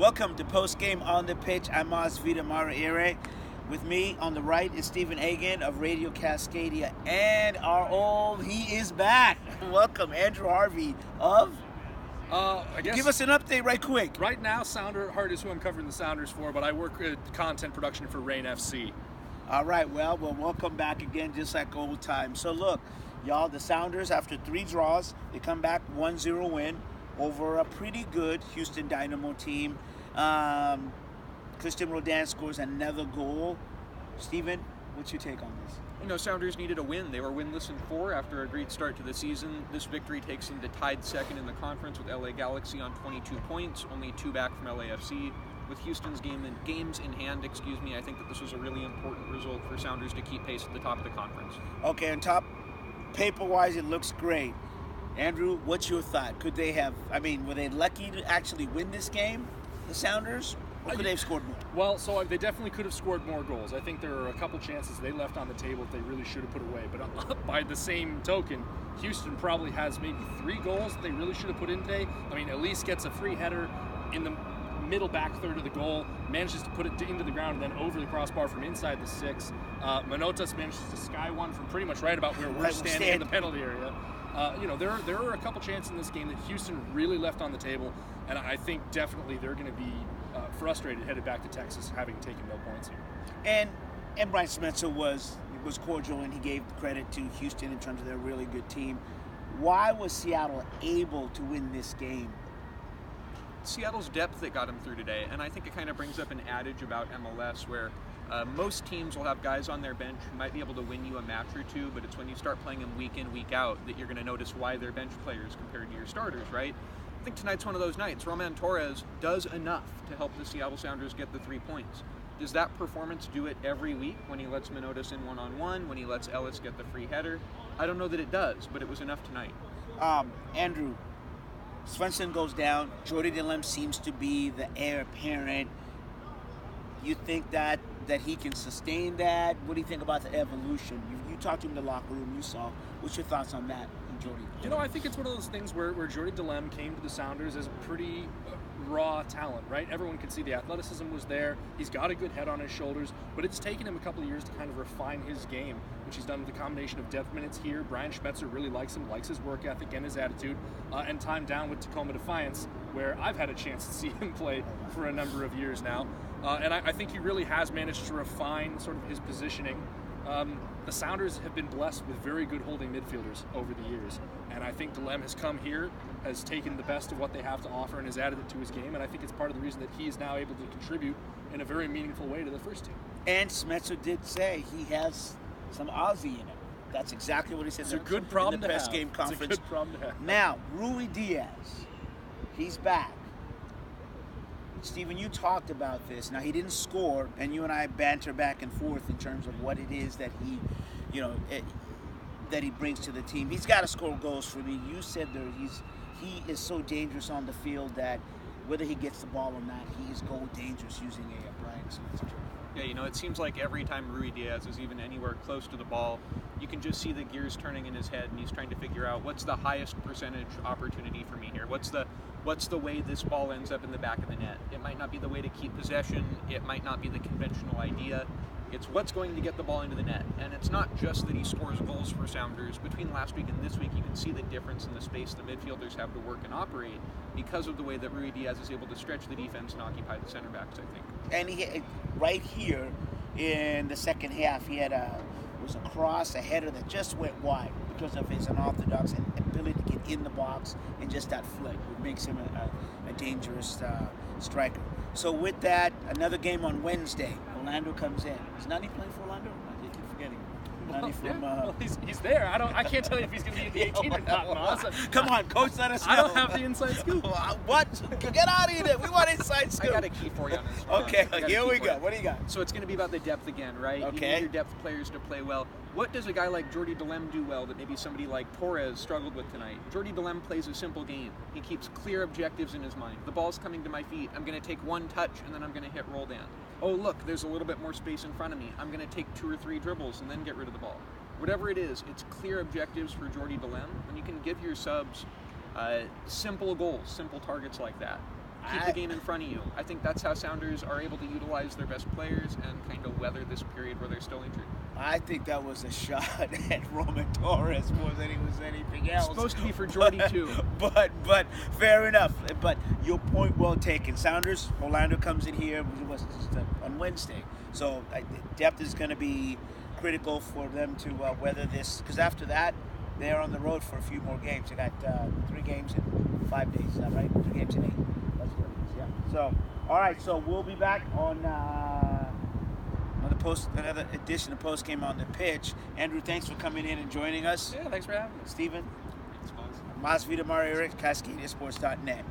Welcome to Post Game on the Pitch. I'm Mas Vida Maraire. With me on the right is Stephen Hagan of Radio Cascadia, and he is back. Welcome, Andrew Harvey of. Give us an update right quick. Right now, Sounder Heart is who I'm covering the Sounders for, but I work at content production for Rain FC. All right, well, welcome back again, just like old times. So look, y'all, the Sounders, after 3 draws, they come back 1-0 win over a pretty good Houston Dynamo team. Christian Rodin scores another goal. Steven, what's your take on this? You know, Sounders needed a win. They were winless in 4 after a great start to the season. This victory takes them to tied second in the conference with LA Galaxy on 22 points, only 2 back from LAFC. With Houston's games in hand, I think that this was a really important result for Sounders to keep pace at the top of the conference. Okay, on top, paper-wise, it looks great. Andrew, what's your thought? Were they lucky to actually win this game, the Sounders? Or could they have scored more? Well, so they definitely could have scored more goals. I think there are a couple chances they left on the table that they really should have put away. But by the same token, Houston probably has maybe 3 goals that they really should have put in today. Elise gets a free header in the middle back third of the goal, manages to put it into the ground and then over the crossbar from inside the 6. Manotas manages to sky one from pretty much right about where we're standing in the penalty area. There are a couple chances in this game that Houston really left on the table, and I think definitely they're going to be frustrated headed back to Texas, having taken no points here. And Brian Smetzer was cordial, and he gave credit to Houston in terms of their really good team. Why was Seattle able to win this game? Seattle's depth that got them through today, and I think it kind of brings up an adage about MLS where most teams will have guys on their bench who might be able to win you a match or two, but it's when you start playing them week in, week out that you're going to notice why they're bench players compared to your starters, right? I think tonight's one of those nights. Roman Torres does enough to help the Seattle Sounders get the 3 points. Does that performance do it every week when he lets Manotas in one-on-one, when he lets Ellis get the free header? I don't know that it does, but it was enough tonight. Andrew, Svensson goes down. Jordy Delem seems to be the heir apparent. You think that he can sustain that? What do you think about the evolution? You talked to him in the locker room. You saw. What's your thoughts on that, Jordy? I think it's one of those things where Jordy Delem came to the Sounders as a pretty raw talent, right? Everyone could see the athleticism was there. He's got a good head on his shoulders, but it's taken him a couple of years to kind of refine his game, which he's done with a combination of depth minutes here. Brian Schmetzer really likes him, likes his work ethic and his attitude, and time down with Tacoma Defiance, where I've had a chance to see him play for a number of years now. And I think he really has managed to refine sort of his positioning. The Sounders have been blessed with very good holding midfielders over the years, and I think Delem has come here, has taken the best of what they have to offer and has added it to his game, and I think it's part of the reason that he is now able to contribute in a very meaningful way to the first team. And Smetzer did say he has some Aussie in him. That's exactly what he said. It's a good problem in the to press have. game conference. It's a good problem to have. Now, Rui Diaz, he's back. Stephen, you talked about this. Now, he didn't score, and you and I banter back and forth in terms of what it is that he, that he brings to the team. He's got to score goals for me. You said he is so dangerous on the field that whether he gets the ball or not, he is goal dangerous using a Brian Smetzer. Yeah, it seems like every time Rui Diaz is even anywhere close to the ball, you can just see the gears turning in his head, and he's trying to figure out what's the highest percentage opportunity for me here. What's the way this ball ends up in the back of the net? It might not be the way to keep possession. It might not be the conventional idea. It's what's going to get the ball into the net. And it's not just that he scores goals for Sounders. Between last week and this week, you can see the difference in the space the midfielders have to work and operate because of the way that Rui Diaz is able to stretch the defense and occupy the center backs, I think. And he right here in the second half, he had a cross, a header that just went wide because of his unorthodox ability to get in the box and just that flick, which makes him a dangerous striker. So with that, another game on Wednesday. Orlando comes in. Is Nani playing for Orlando? I keep forgetting. Nani from, he's there. I can't tell you if he's going to be in the 18 or not. Come on, coach, let us know. I don't have the inside scoop. What? Get out of here. We want inside scoop. I got a key for you on this. Okay, here we go. What do you got? So it's going to be about the depth again, right? Okay. You need your depth players to play well. What does a guy like Jordy Delem do well that maybe somebody like Torres struggled with tonight? Jordy Delem plays a simple game. He keeps clear objectives in his mind. The ball's coming to my feet. I'm going to take one touch, and then I'm going to hit roll down. Oh, look, there's a little bit more space in front of me. I'm going to take 2 or 3 dribbles and then get rid of the ball. Whatever it is, it's clear objectives for Jordy Delem, and you can give your subs simple goals, simple targets like that. keep the game in front of you. I think that's how Sounders are able to utilize their best players and kind of weather this period where they're still injured. I think that was a shot at Roman Torres more than it was anything else. It's supposed to be for Jordy too. But fair enough. But your point well taken. Sounders, Orlando comes in here on Wednesday. So depth is going to be critical for them to weather this. Because after that, they're on the road for a few more games. They got 3 games in 5 days. Is that right? 3 games in 8. That's what it is. Yeah. So, all right. So we'll be back on another edition of Post Game on the Pitch. Andrew, thanks for coming in and joining us. Yeah, thanks for having me. Steven, Thanks, guys. Masvidal Mario Cascadiasports.net.